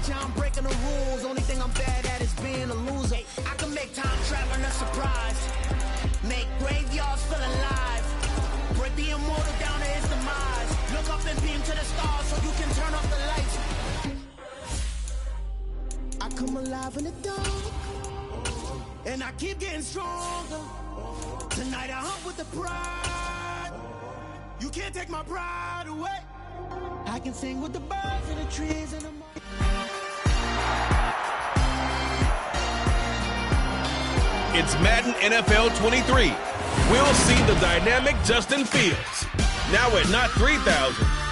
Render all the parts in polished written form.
Yeah, I'm breaking the rules. Only thing I'm bad at is being a loser. I can make time traveling a surprise. Make graveyards feel alive. Break the immortal down to his demise. Look up and beam to the stars so you can turn off the lights. I come alive in the dark, and I keep getting stronger. Tonight I hunt with the pride. You can't take my pride away. I can sing with the birds and the trees and the It's Madden NFL 23. We'll see the dynamic Justin Fields. Now at not 3,000,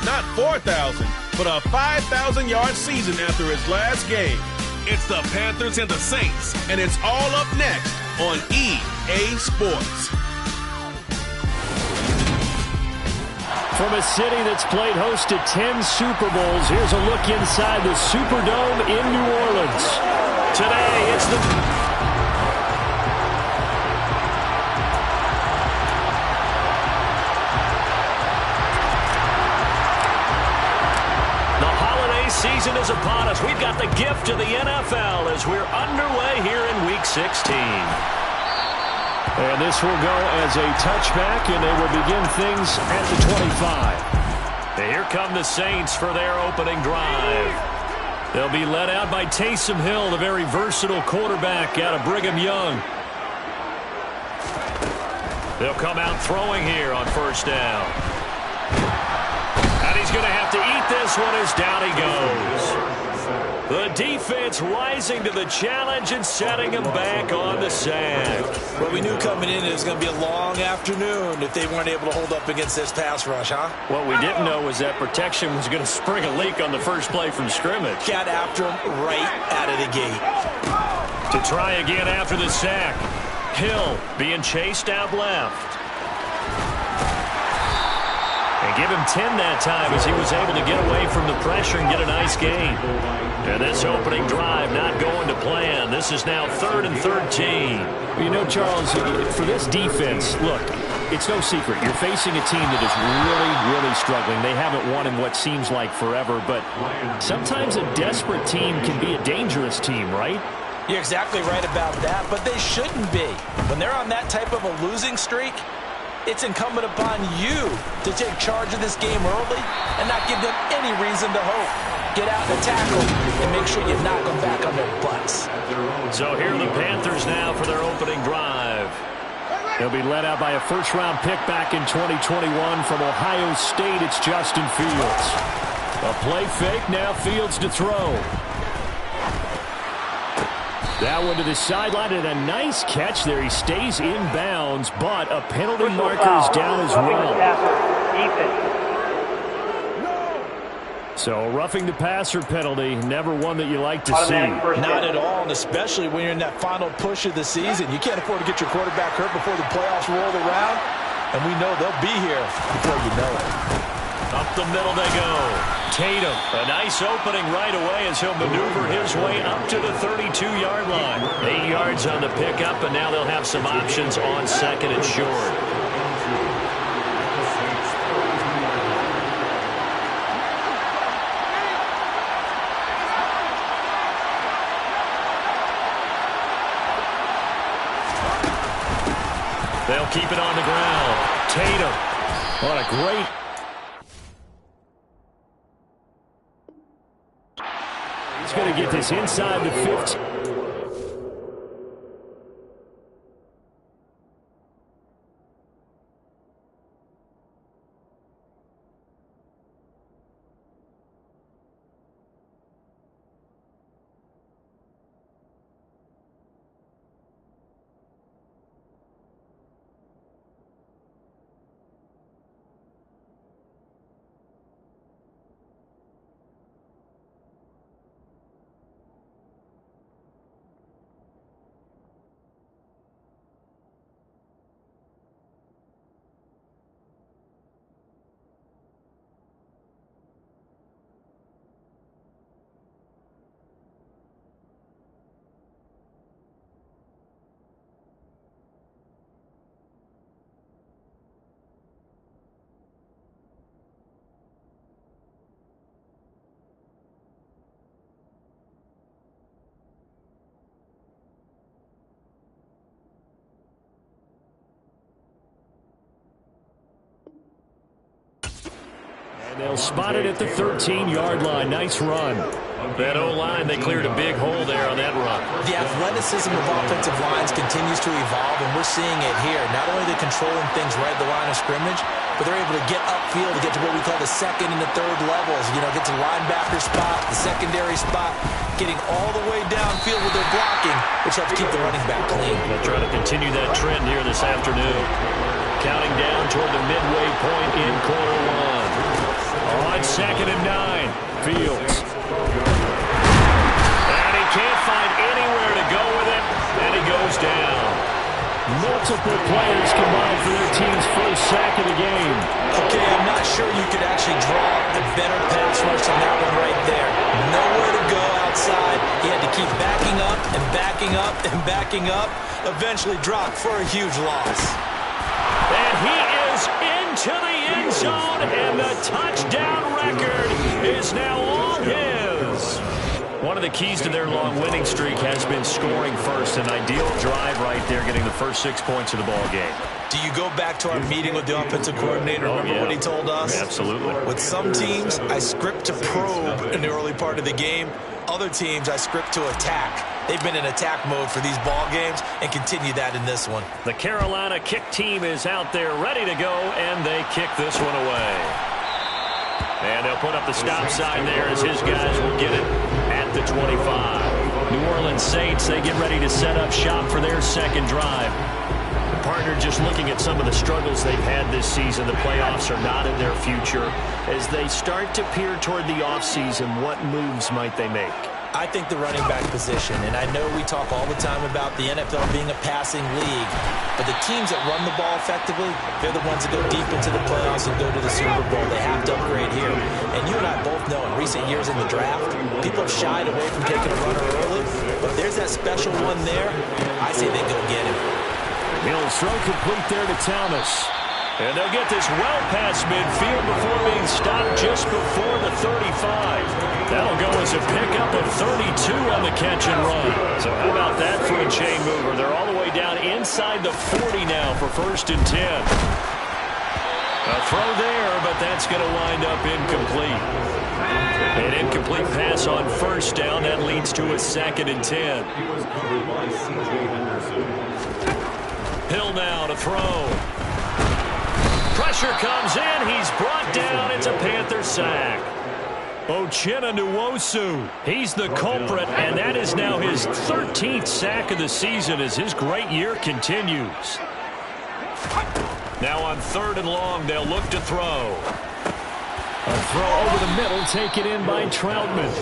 not 4,000, but a 5,000-yard season after his last game. It's the Panthers and the Saints, and it's all up next on EA Sports. From a city that's played host to 10 Super Bowls, here's a look inside the Superdome in New Orleans. Today, it's the... season is upon us. We've got the gift of the NFL as we're underway here in Week 16. And this will go as a touchback, and they will begin things at the 25. And here come the Saints for their opening drive. They'll be led out by Taysom Hill, the very versatile quarterback out of Brigham Young. They'll come out throwing here on first down. And he's going to have to eat this one as down he goes. The defense rising to the challenge and setting him back on the sack. Well, we knew coming in it was going to be a long afternoon if they weren't able to hold up against this pass rush, huh? What we didn't know was that protection was going to spring a leak on the first play from scrimmage. Got after him right out of the gate. To try again after the sack. Hill being chased out left. And give him 10 that time as he was able to get away from the pressure and get a nice gain. And this opening drive not going to plan. This is now 3rd and 13. You know, Charles, for this defense, look, it's no secret. You're facing a team that is really, really struggling. They haven't won in what seems like forever, but sometimes a desperate team can be a dangerous team, right? You're exactly right about that, but they shouldn't be. When they're on that type of a losing streak, it's incumbent upon you to take charge of this game early and not give them any reason to hope. Get out and tackle and make sure you knock them back on their butts. So here are the Panthers now for their opening drive. They'll be led out by a first-round pick back in 2021 from Ohio State. It's Justin Fields. A play fake, now Fields to throw. That one to the sideline, and a nice catch there. He stays in bounds, but a penalty marker is down as well. So roughing the passer penalty, never one that you like to see. Not at all, and especially when you're in that final push of the season. You can't afford to get your quarterback hurt before the playoffs roll around, and we know they'll be here before you know it. Up the middle they go. Tatum, a nice opening right away as he'll maneuver his way up to the 32-yard line. 8 yards on the pickup, and now they'll have some options on second and short. They'll keep it on the ground. Tatum. What a great... He's going to get this inside the 15. They'll spot it at the 13-yard line. Nice run. That O-line, they cleared a big hole there on that run. The athleticism of offensive lines continues to evolve, and we're seeing it here. Not only are they controlling things right at the line of scrimmage, but they're able to get upfield to get to what we call the second and the third levels. You know, get to the linebacker spot, the secondary spot, getting all the way downfield with their blocking, which helps keep the running back clean. They'll try to continue that trend here this afternoon. Counting down toward the midway point in quarter one. On 2nd and 9, Fields. And he can't find anywhere to go with it, and he goes down. Multiple players combined for their team's first sack of the game. Okay, I'm not sure you could actually draw a better pass rush on that one right there. Nowhere to go outside. He had to keep backing up and backing up and backing up. Eventually dropped for a huge loss. And he is into the end zone, and the touchdown record is now all his. One of the keys to their long winning streak has been scoring first. An ideal drive right there, getting the first 6 points of the ball game. Do you go back to our meeting with the offensive coordinator? Remember what he told us? Absolutely. With some teams, I script to probe in the early part of the game. Other teams, I script to attack. They've been in attack mode for these ball games and continue that in this one. The Carolina kick team is out there ready to go, and they kick this one away. And they'll put up the stop sign there as his guys will get it at the 25. New Orleans Saints, they get ready to set up shop for their second drive. The partner, just looking at some of the struggles they've had this season, the playoffs are not in their future. As they start to peer toward the offseason, what moves might they make? I think the running back position, and I know we talk all the time about the NFL being a passing league, but the teams that run the ball effectively, they're the ones that go deep into the playoffs and go to the Super Bowl. They have to upgrade here. And you and I both know in recent years in the draft, people have shied away from taking a runner early, but there's that special one there. I say they go get him. He'll throw complete there to Thomas. And they'll get this well past midfield before being stopped just before the 35. That'll go as a pickup of 32 on the catch and run. So how about that for a chain mover? They're all the way down inside the 40 now for 1st and 10. A throw there, but that's going to wind up incomplete. An incomplete pass on 1st down. That leads to a 2nd and 10. Hill now to throw. Pressure comes in. He's brought down. It's a Panther sack. Uchenna Nwosu, he's the culprit, and that is now his 13th sack of the season as his great year continues. Now on 3rd and long, they'll look to throw. A throw over the middle, taken in by Troutman.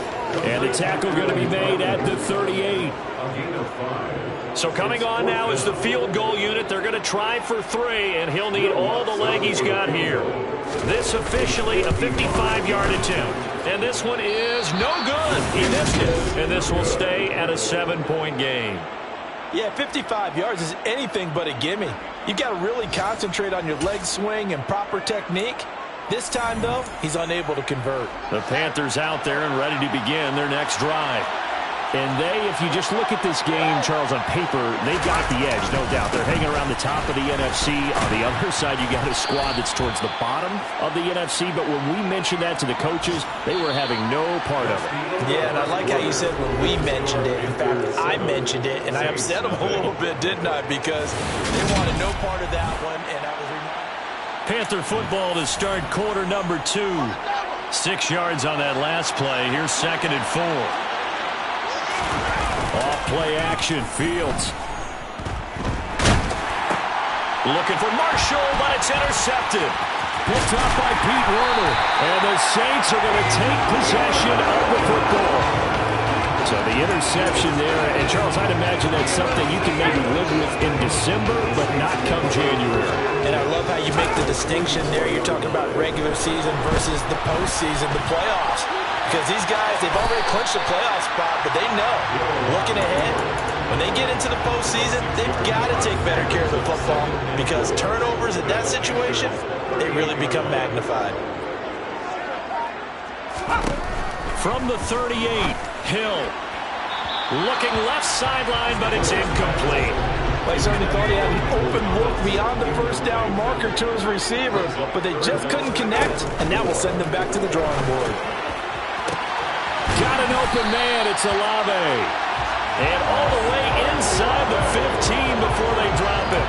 And the tackle going to be made at the 38. So coming on now is the field goal unit. They're going to try for 3, and he'll need all the leg he's got here. This officially a 55-yard attempt. And this one is no good. He missed it. And this will stay at a 7-point game. Yeah, 55 yards is anything but a gimme. You've got to really concentrate on your leg swing and proper technique. This time, though, he's unable to convert. The Panthers out there and ready to begin their next drive. And they, if you just look at this game, Charles, on paper, they've got the edge, no doubt. They're hanging around the top of the NFC. On the other side, you got a squad that's towards the bottom of the NFC. But when we mentioned that to the coaches, they were having no part of it. Yeah, and I like how you said when we mentioned it. In fact, I mentioned it, and I upset them a little bit, didn't I? Because they wanted no part of that one, and I was reminded. Panther football to start quarter number 2. 6 yards on that last play. Here's 2nd and 4. Off play action, Fields. Looking for Marshall, but it's intercepted. Picked up by Pete Werner. And the Saints are going to take possession of the football. So the interception there, and Charles, I'd imagine that's something you can maybe live with in December, but not come January. And I love how you make the distinction there. You're talking about regular season versus the postseason, the playoffs. Because these guys, they've already clinched a playoff spot, but they know, looking ahead, when they get into the postseason, they've got to take better care of the football because turnovers in that situation, they really become magnified. From the 38, Hill. Looking left sideline, but it's incomplete. Well, he certainly thought he had an open look beyond the first down marker to his receiver, but they just couldn't connect, and that will send them back to the drawing board. Got an open man. It's Olave. And all the way inside the 15 before they drop it.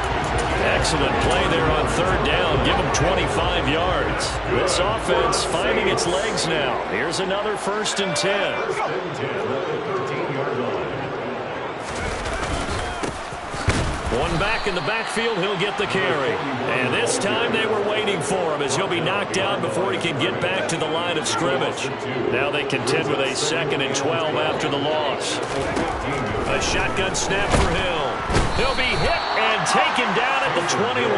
Excellent play there on third down. Give them 25 yards. This offense finding its legs now. Here's another 1st and 10. One back in the backfield, he'll get the carry. And this time they were waiting for him as he'll be knocked down before he can get back to the line of scrimmage. Now they contend with a 2nd and 12 after the loss. A shotgun snap for Hill. He'll be hit and taken down at the 21.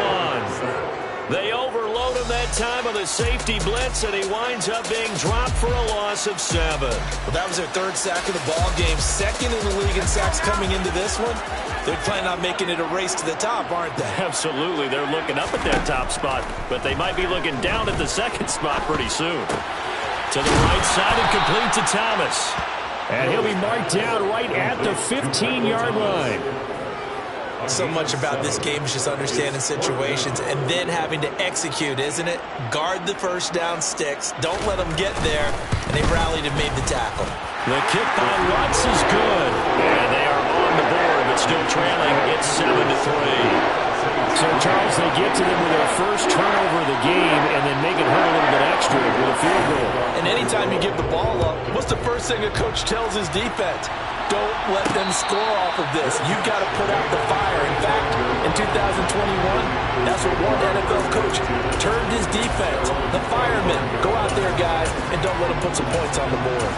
They overload him that time with a safety blitz, and he winds up being dropped for a loss of 7. Well, that was their 3rd sack of the ball game. 2nd in the league in sacks coming into this one. They're planning on making it a race to the top, aren't they? Absolutely. They're looking up at that top spot, but they might be looking down at the 2nd spot pretty soon. To the right side and complete to Thomas. And he'll be marked down right at the 15-yard line. So much about this game is just understanding situations and then having to execute, isn't it? Guard the first down sticks. Don't let them get there. And they rallied and made the tackle. The kick by Lutz is good. And they are on the board, but still trailing. It's 7-3. So, Charles, they get to them with their first turnover of the game and then make it hurt a little bit extra with a field goal. And anytime you give the ball up, what's the first thing a coach tells his defense? Don't let them score off of this. You've got to put out the fire. In fact, in 2021, that's what one NFL coach turned his defense. The firemen. Go out there, guys, and don't let them put some points on the board.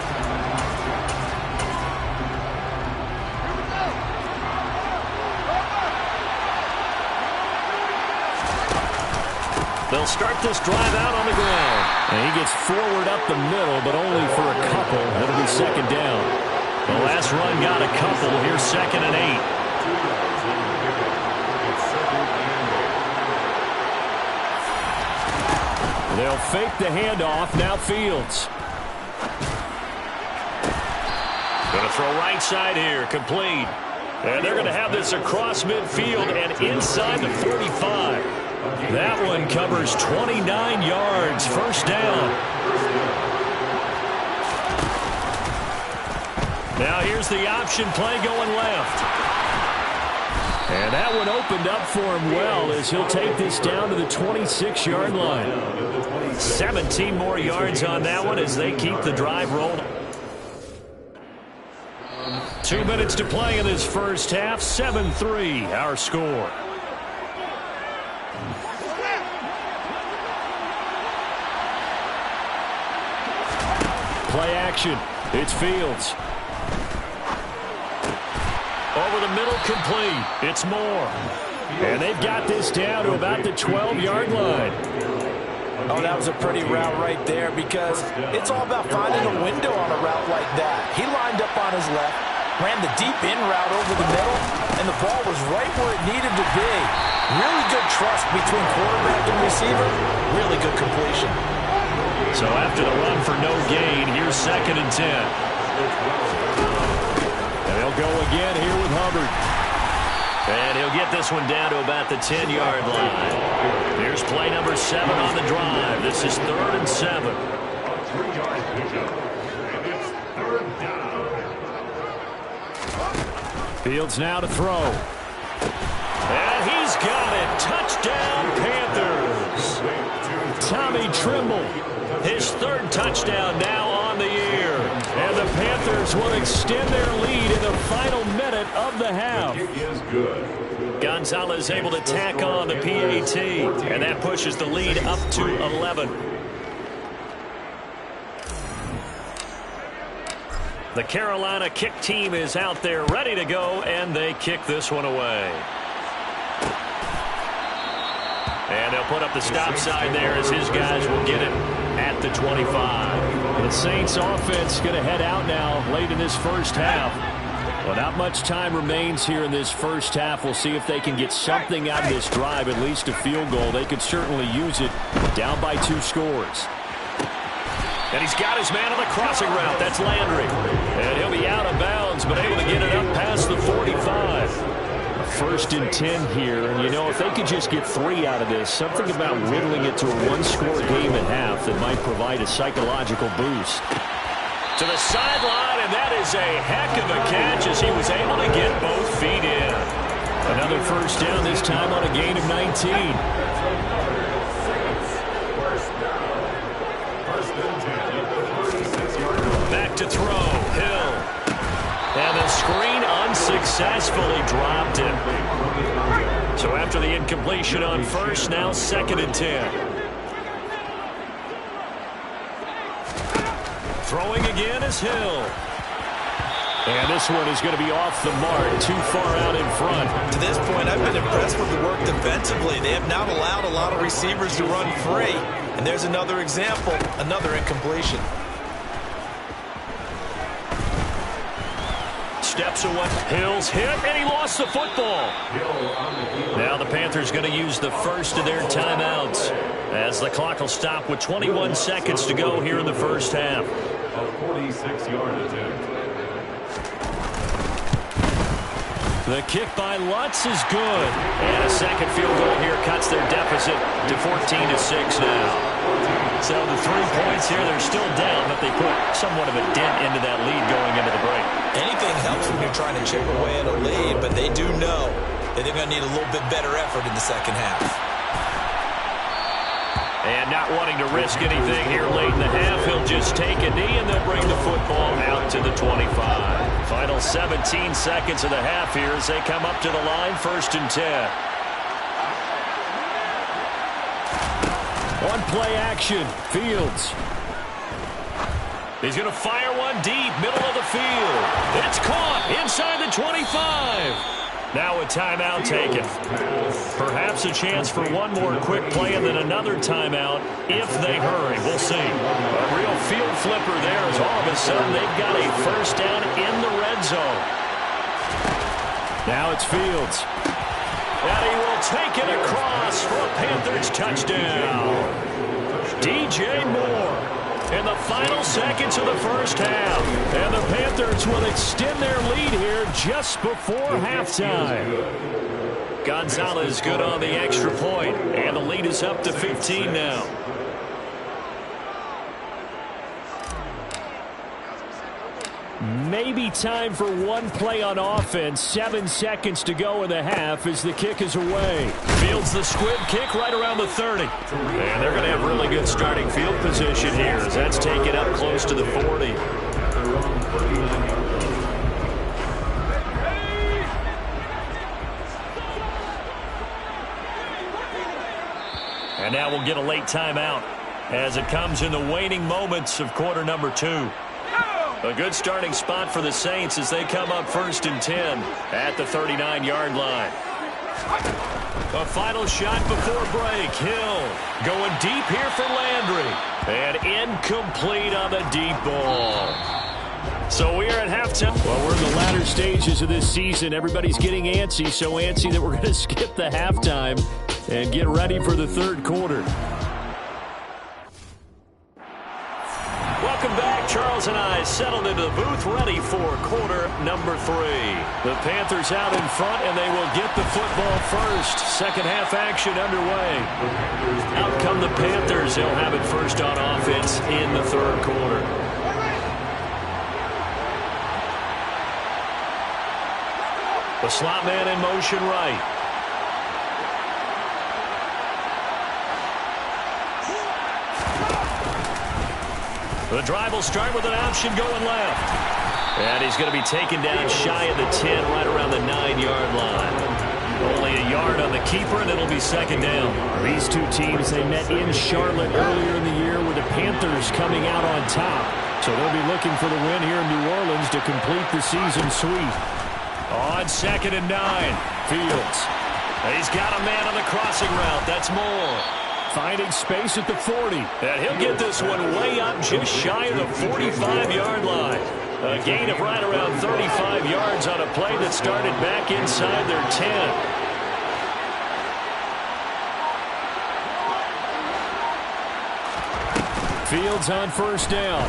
They'll start this drive out on the ground. And he gets forward up the middle, but only for a couple. That'll be 2nd down. The last run got a couple. Here's 2nd and 8. They'll fake the handoff. Now Fields. Going to throw right side here. Complete. And they're going to have this across midfield and inside the 45. That one covers 29 yards. 1st down. Now here's the option play going left. And that one opened up for him well as he'll take this down to the 26-yard line. 17 more yards on that one as they keep the drive rolling. 2 minutes to play in this first half. 7-3 our score. Play action. It's Fields. Over the middle, complete. It's Moore. And they've got this down to about the 12-yard line. Oh, that was a pretty route right there because it's all about finding a window on a route like that. He lined up on his left, ran the deep in route over the middle, and the ball was right where it needed to be. Really good trust between quarterback and receiver. Really good completion. So after the run for no gain, here's 2nd and 10. And they'll go again here with Hubbard. And he'll get this one down to about the 10-yard line. Here's play number 7 on the drive. This is 3rd and 7. Fields now to throw. And he's got it. Touchdown, Panthers. Tommy Trimble. His 3rd touchdown now on the year. And the Panthers will extend their lead in the final minute of the half. Gonzalez able to tack on the PAT. And that pushes the lead up to 11. The Carolina kick team is out there ready to go, and they kick this one away. And they'll put up the stop sign there as his guys will get it at the 25. The Saints offense going to head out now late in this first half. Well, not much time remains here in this first half. We'll see if they can get something out of this drive, at least a field goal. They could certainly use it down by 2 scores. And he's got his man on the crossing route. That's Landry. And he'll be out of bounds, but able to get it up past the 45. 1st and 10 here. And, you know, if they could just get 3 out of this, something about whittling it to a 1-score game at half that might provide a psychological boost. To the sideline, and that is a heck of a catch as he was able to get both feet in. Another first down, this time on a gain of 19. Back to throw, Hill. And the screen unsuccessfully dropped it. So after the incompletion on first, now 2nd and 10. Throwing again is Hill. And this one is going to be off the mark, too far out in front. To this point, I've been impressed with the work defensively. They have not allowed a lot of receivers to run free. And there's another example, another incompletion. Steps away. Hill's hit, and he lost the football. Now the Panthers going to use the first of their timeouts as the clock will stop with 21 seconds to go here in the first half. A 46-yard attempt. The kick by Lutz is good. And a second field goal here cuts their deficit to 14-6 now. So the 3 points here, they're still down, but they put somewhat of a dent into that lead going into the break. Anything helps when you're trying to chip away at a lead, but they do know that they're going to need a little bit better effort in the second half. And not wanting to risk anything here late in the half, he'll just take a knee and they'll bring the football out to the 25. Final 17 seconds of the half here as they come up to the line, 1st and 10. One play action, Fields. He's going to fire one deep, middle of the field. It's caught inside the 25. Now a timeout taken. Perhaps a chance for one more quick play and then another timeout if they hurry. We'll see. A real field flipper there as all of a sudden they've got a first down in the red zone. Now it's Fields. And he will take it across for a Panthers touchdown. DJ Moore. In the final seconds of the first half. And the Panthers will extend their lead here just before halftime. Gonzalez good on the extra point. And the lead is up to 15 now. Maybe time for one play on offense. 7 seconds to go in the half as the kick is away. Fields the squib kick right around the 30. And they're going to have really good starting field position here as that's taken up close to the 40. And now we'll get a late timeout as it comes in the waning moments of quarter number 2. A good starting spot for the Saints as they come up 1st and 10 at the 39-yard line. A final shot before break. Hill going deep here for Landry. And incomplete on the deep ball. So we are at halftime. Well, we're in the latter stages of this season. Everybody's getting antsy, so antsy that we're going to skip the halftime and get ready for the third quarter. Welcome back. Charles and I settled into the booth ready for quarter number 3. The Panthers out in front, and they will get the football first. Second half action underway. Out come the Panthers. They'll have it first on offense in the third quarter. The slot man in motion right. The drive will start with an option going left. And he's going to be taken down shy of the 10, right around the 9-yard line. Only a yard on the keeper, and it'll be second down. These two teams, they met in Charlotte earlier in the year with the Panthers coming out on top. So they'll be looking for the win here in New Orleans to complete the season sweep. On 2nd and 9, Fields. He's got a man on the crossing route. That's Moore. Finding space at the 40. And he'll get this one way up just shy of the 45-yard line. A gain of right around 35 yards on a play that started back inside their 10. Fields on first down.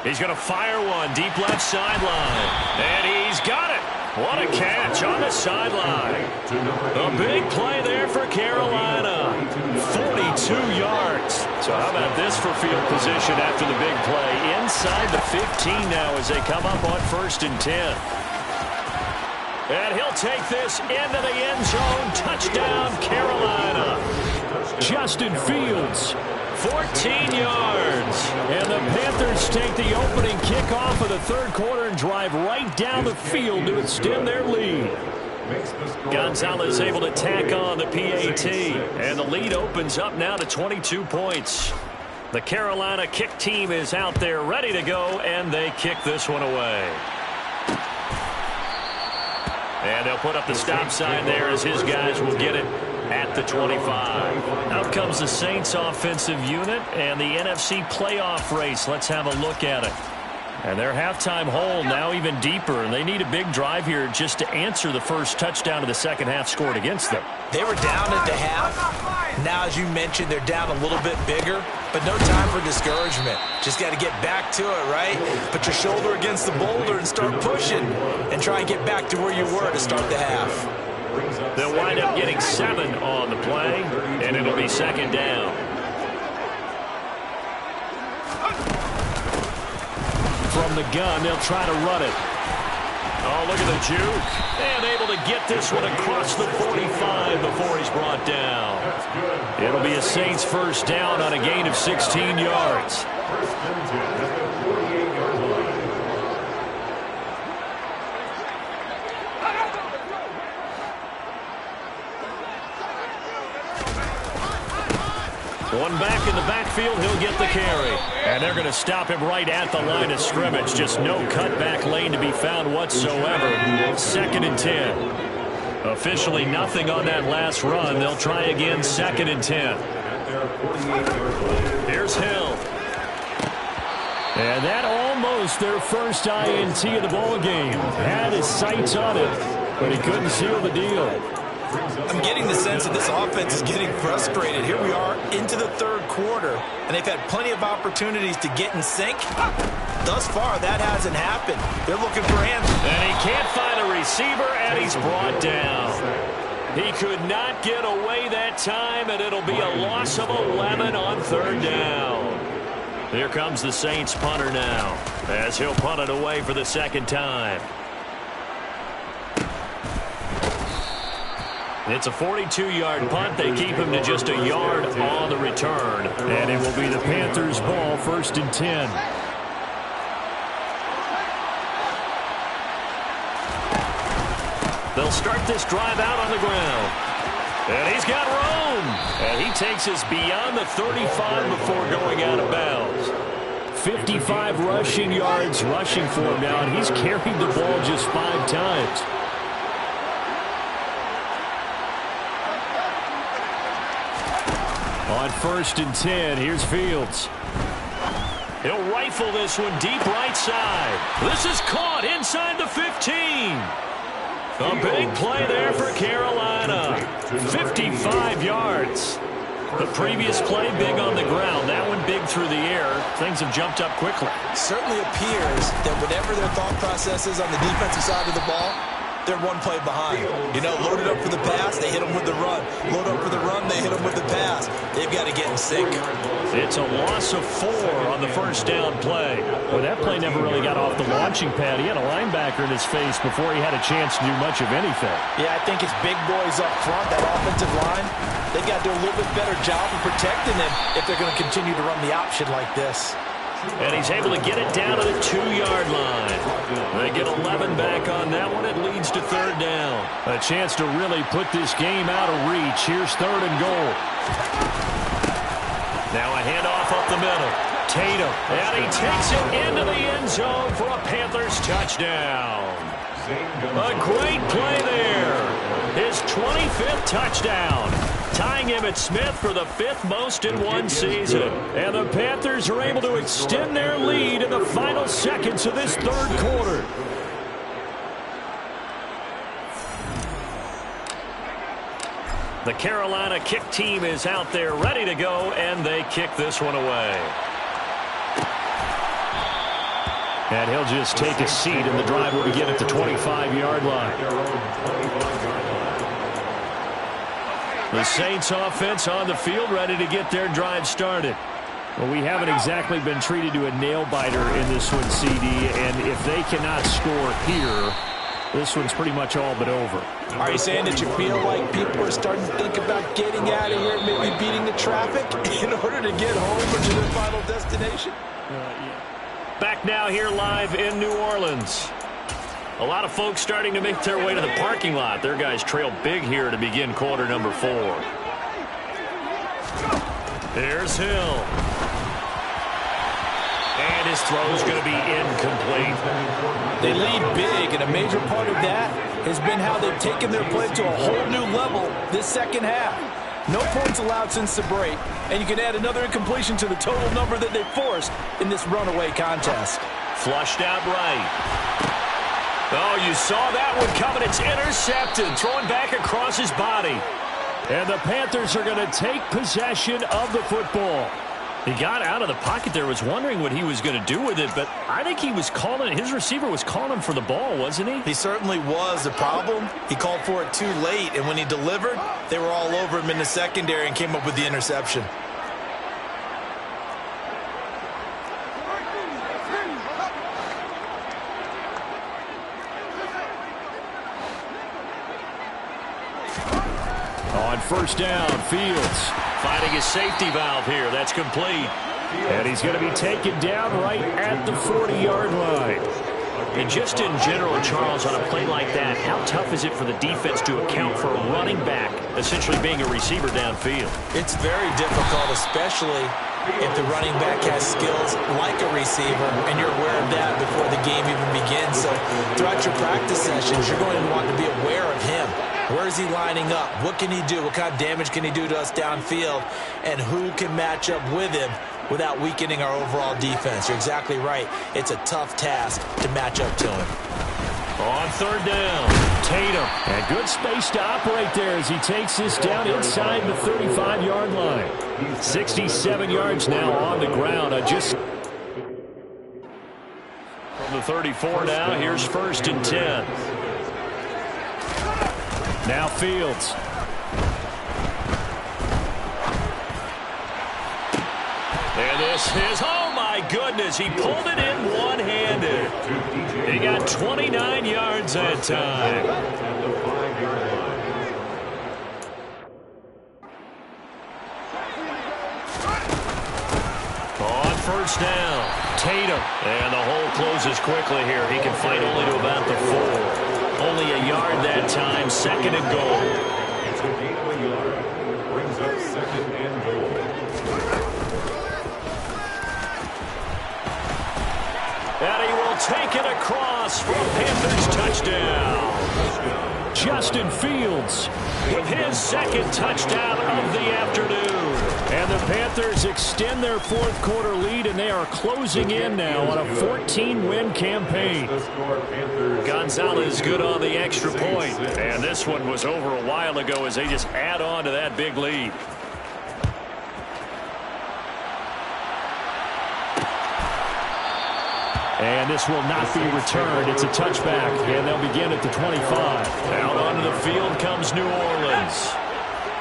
He's going to fire one deep left sideline. And he's got it. What a catch on the sideline. A big play there for Carolina. 42 yards. So how about this for field position after the big play? Inside the 15 now as they come up on 1st and 10. And he'll take this into the end zone. Touchdown, Carolina. Justin Fields, 14 yards. And the Panthers take the opening kickoff of the third quarter and drive right down the field to extend their lead. Gonzalez able to tack on the PAT. And the lead opens up now to 22 points. The Carolina kick team is out there ready to go, and they kick this one away. And they'll put up the stop sign there as his guys will get it at the 25. Out comes the Saints offensive unit and the NFC playoff race. Let's have a look at it. And their halftime hole now even deeper, and they need a big drive here just to answer the first touchdown of the second half scored against them. They were down at the half. Now, as you mentioned, they're down a little bit bigger, but no time for discouragement. Just got to get back to it, right? Put your shoulder against the boulder and start pushing and try and get back to where you were to start the half. They'll wind up getting 7 on the play, and it'll be second down. From the gun, they'll try to run it. Oh, look at the juke. And able to get this one across the 45 before he's brought down. It'll be a Saints first down on a gain of 16 yards. One back in the backfield, he'll get the carry. And they're going to stop him right at the line of scrimmage. Just no cutback lane to be found whatsoever. 2nd and 10. Officially nothing on that last run. They'll try again 2nd and 10. Here's Hill. And that almost their first INT of the ball game. Had his sights on it, but he couldn't seal the deal. I'm getting the sense that this offense is getting frustrated. Here we are into the third quarter, and they've had plenty of opportunities to get in sync. Thus far, that hasn't happened. They're looking for him. And he can't find a receiver, and he's brought down. He could not get away that time, and it'll be a loss of 11 on 3rd down. Here comes the Saints punter now, as he'll punt it away for the 2nd time. It's a 42-yard punt. They keep him to just a yard on the return. And it will be the Panthers' ball, 1st and 10. They'll start this drive out on the ground. And he's got room. And he takes us beyond the 35 before going out of bounds. 55 rushing yards rushing for him now, and he's carried the ball just 5 times. On 1st and 10, here's Fields. He'll rifle this one deep right side. This is caught inside the 15. A big play there for Carolina. 55 yards. The previous play big on the ground. That one big through the air. Things have jumped up quickly. Certainly appears that whatever their thought process is on the defensive side of the ball, they're one play behind. You know, loaded up for the pass, they hit them with the run. Load up for the run, they hit them with the pass. They've got to get in sync. It's a loss of 4 on the first down play. Well, that play never really got off the launching pad. He had a linebacker in his face before he had a chance to do much of anything. Yeah, I think it's big boys up front, that offensive line. They've got to do a little bit better job of protecting him if they're going to continue to run the option like this. And he's able to get it down to the 2-yard line. They get 11 back on that one. It leads to 3rd down. A chance to really put this game out of reach. Here's 3rd and goal. Now a handoff up the middle. Tatum. And he takes it into the end zone for a Panthers touchdown. A great play there. His 25th touchdown. Tying Emmitt Smith for the 5th most in one season. And the Panthers are able to extend their lead in the final seconds of this third quarter. The Carolina kick team is out there ready to go, and they kick this one away. And he'll just take a seat, and the drive will begin at the 25-yard line. The Saints offense on the field, ready to get their drive started. Well, we haven't exactly been treated to a nail-biter in this one, CD, and if they cannot score here, this one's pretty much all but over. Are you saying that you feel like people are starting to think about getting out of here, maybe beating the traffic in order to get home or to their final destination? Yeah. Back now here live in New Orleans. A lot of folks starting to make their way to the parking lot. Their guys trail big here to begin quarter number 4. Here's Hill. And his throw is going to be incomplete. They lead big, and a major part of that has been how they've taken their play to a whole new level this second half. No points allowed since the break, and you can add another incompletion to the total number that they forced in this runaway contest. Flushed out right. Oh, you saw that one coming. It's intercepted, throwing back across his body. And the Panthers are going to take possession of the football. He got out of the pocket there, was wondering what he was going to do with it, but I think he was calling, his receiver was calling him for the ball, wasn't he? He certainly was. The problem, he called for it too late, and when he delivered, they were all over him in the secondary and came up with the interception. On first down, Fields finding his safety valve here. That's complete. And he's going to be taken down right at the 40-yard line. And just in general, Charles, on a play like that, how tough is it for the defense to account for a running back essentially being a receiver downfield? It's very difficult, especially if the running back has skills like a receiver, and you're aware of that before the game even begins. So throughout your practice sessions, you're going to want to be aware of him. Where is he lining up? What can he do? What kind of damage can he do to us downfield? And who can match up with him without weakening our overall defense? You're exactly right. It's a tough task to match up to him. On third down, Tatum. And good space to operate there as he takes this down inside the 35-yard line. 67 yards now on the ground. From the 34 now, here's first and 10. Now Fields. And this is, oh my goodness, he pulled it in one-handed. He got 29 yards that time. On first down, Tatum. And the hole closes quickly here. He can fight only to about the 4. Only a yard that time, second and goal. It's a gain of a yard. Brings up second and goal. And he will take it across for a Panthers touchdown. Justin Fields With his second touchdown of the afternoon. And the Panthers extend their fourth quarter lead, and they are closing in now on a 14-win campaign. Gonzalez good on the extra point. And this one was over a while ago as they just add on to that big lead. And this will not be returned. It's a touchback, and they'll begin at the 25. Out onto the field comes New Orleans.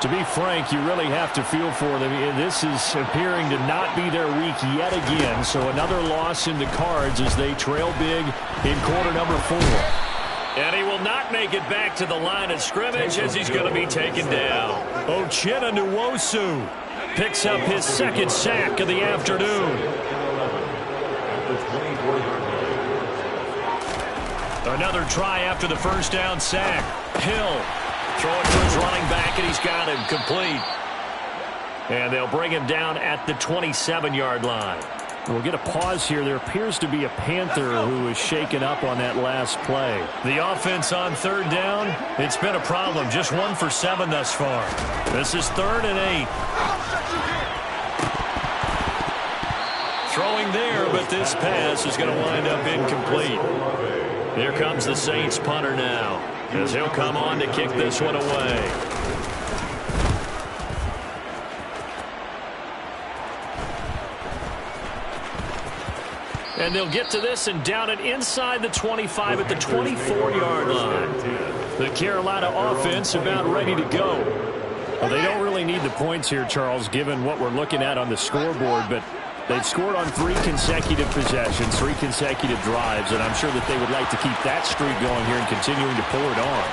To be frank, you really have to feel for them. This is appearing to not be their week yet again, so another loss in the cards as they trail big in quarter number 4. And he will not make it back to the line of scrimmage as he's going to be taken down. Uchenna Nwosu picks up his second sack of the afternoon. Another try after the first down sack. Hill throwing to his running back, and he's got him complete. And they'll bring him down at the 27-yard line. We'll get a pause here. There appears to be a Panther who is shaken up on that last play. The offense on third down, it's been a problem. Just 1 for 7 thus far. This is 3rd and 8. Throwing there, but this pass is going to wind up incomplete. Here comes the Saints punter now, as he'll come on to kick this one away. And they'll get to this and down it inside the 25 at the 24-yard line. The Carolina offense about ready to go. Well, they don't really need the points here, Charles, given what we're looking at on the scoreboard, but they've scored on 3 consecutive possessions, 3 consecutive drives, and I'm sure that they would like to keep that streak going here and continuing to pour it on.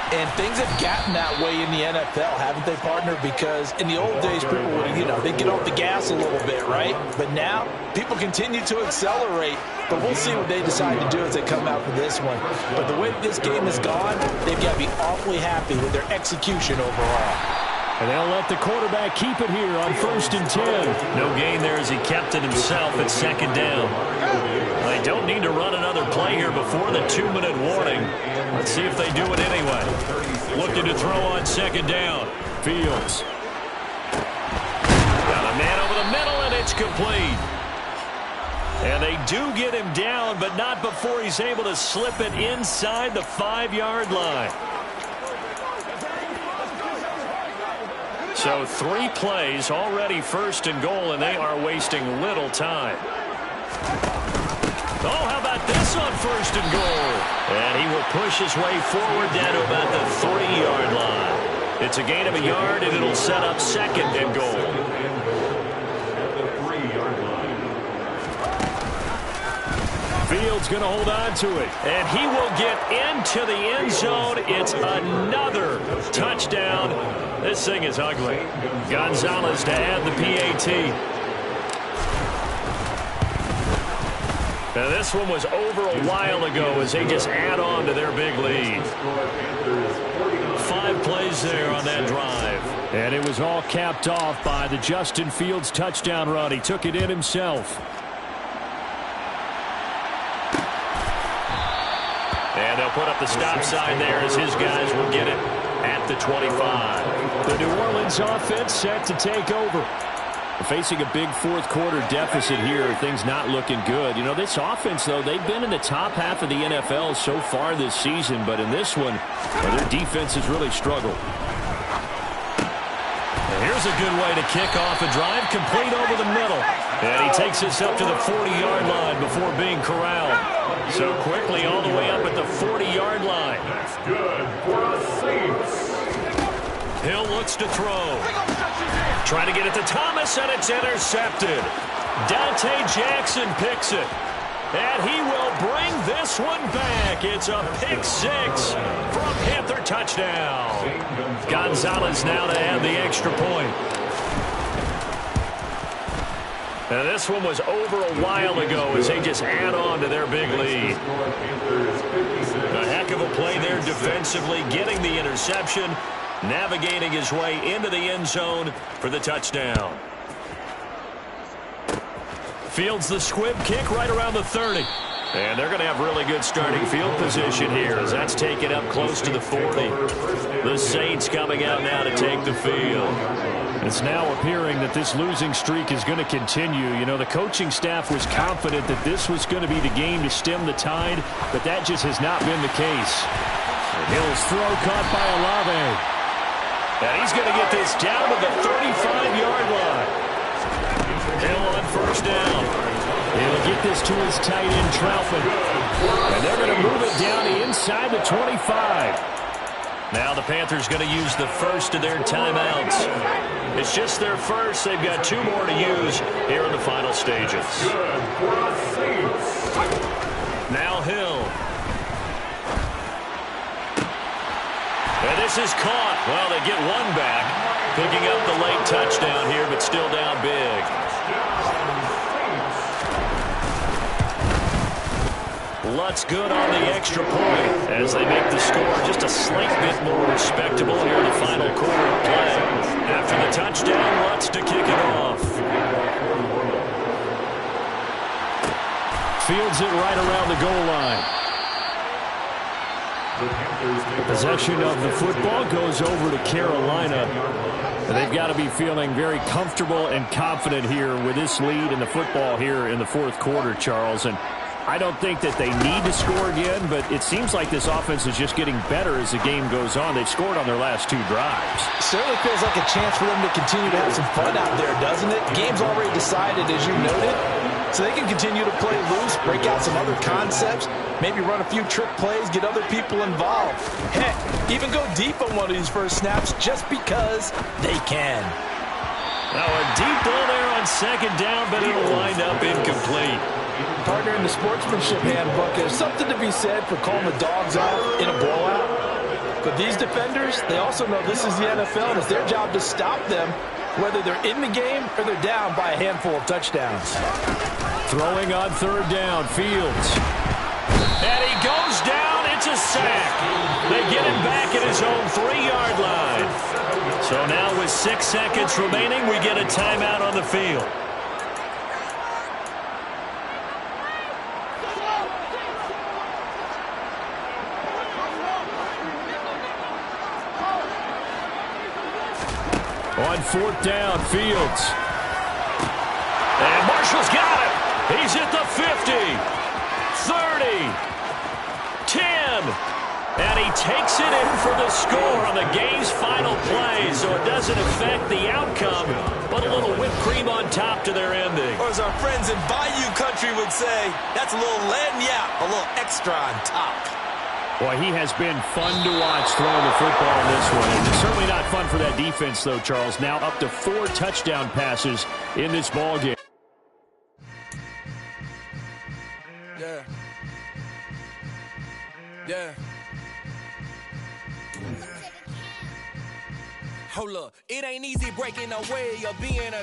And things have gotten that way in the NFL, haven't they, partner? Because in the old days, people would, they'd get off the gas a little bit, right? But now, people continue to accelerate. But we'll see what they decide to do as they come out for this one. But the way that this game has gone, they've got to be awfully happy with their execution overall. And they'll let the quarterback keep it here on 1st and 10. No gain there as he kept it himself at 2nd down. They don't need to run another play here before the 2-minute warning. Let's see if they do it anyway. Looking to throw on 2nd down. Fields. Got a man over the middle, and it's complete. And they do get him down, but not before he's able to slip it inside the 5-yard line. So 3 plays, already 1st and goal, and they are wasting little time. Oh, how about this on 1st and goal? And he will push his way forward down to about the 3-yard line. It's a gain of a yard, and it'll set up 2nd and goal. Fields going to hold on to it, and he will get into the end zone. It's another touchdown. This thing is ugly. Gonzalez to add the PAT. Now this one was over a while ago as they just add on to their big lead. 5 plays there on that drive. And it was all capped off by the Justin Fields touchdown run. He took it in himself. And they'll put up the stop sign there as his guys will get it at the 25. The New Orleans offense set to take over. Facing a big 4th quarter deficit here, things not looking good. This offense, though, they've been in the top half of the NFL so far this season, but in this one, their defense has really struggled. And here's a good way to kick off a drive, complete over the middle. And he takes us up to the 40-yard line before being corralled. So quickly all the way up at the 40-yard line. That's good for the Saints. Hill looks to throw. Trying to get it to Thomas, and it's intercepted. Dante Jackson picks it. And he will bring this one back. It's a pick 6 for a Panther touchdown. Gonzalez now to add the extra point. Now this one was over a while ago as they just add on to their big lead. A heck of a play there defensively, getting the interception, navigating his way into the end zone for the touchdown. Fields the squib kick right around the 30. And they're going to have really good starting field position here as that's taken up close to the 40. The Saints coming out now to take the field. It's now appearing that this losing streak is going to continue. The coaching staff was confident that this was going to be the game to stem the tide, but that just has not been the case. Hill's throw caught by Olave. And he's going to get this down to the 35-yard line. Hill on 1st down. He'll get this to his tight end, Troutman. And they're going to move it down to inside the 25. Now the Panthers going to use the first of their timeouts. It's just their first. They've got 2 more to use here in the final stages. Now Hill. And this is caught. Well, they get one back. Picking up the late touchdown here, but still down big. Lutz good on the extra point as they make the score just a slight bit more respectable here in the final quarter of play. After the touchdown, Lutz to kick it off. Fields it right around the goal line. Possession of the football goes over to Carolina. They've got to be feeling very comfortable and confident here with this lead in the football here in the 4th quarter, Charles. And I don't think that they need to score again, but it seems like this offense is just getting better as the game goes on. They've scored on their last 2 drives. Certainly feels like a chance for them to continue to have some fun out there, doesn't it? Game's already decided, as you noted. So they can continue to play loose, break out some other concepts, maybe run a few trick plays, get other people involved. Heck, even go deep on one of these first snaps just because they can. Now a deep ball there on second down, but it'll wind up incomplete. Partner, in the sportsmanship handbook, there's something to be said for calling the dogs out in a blowout. But these defenders, they also know this is the NFL, and it's their job to stop them, whether they're in the game or they're down by a handful of touchdowns. Throwing on third down, Fields. And he goes down. It's a sack. They get him back at his own 3-yard line. So now with 6 seconds remaining, we get a timeout on the field. On fourth down, Fields. And Marshall's got it. He's at the 50, 30, 10. And he takes it in for the score on the game's final play. So it doesn't affect the outcome, but a little whipped cream on top to their ending. Or as our friends in Bayou Country would say, that's a little lagniappe, a little extra on top. Boy, he has been fun to watch throwing the football in this one. And it's certainly not fun for that defense, though, Charles. Now up to 4 touchdown passes in this ballgame. Yeah. Yeah. Hold up. It ain't easy breaking away or being a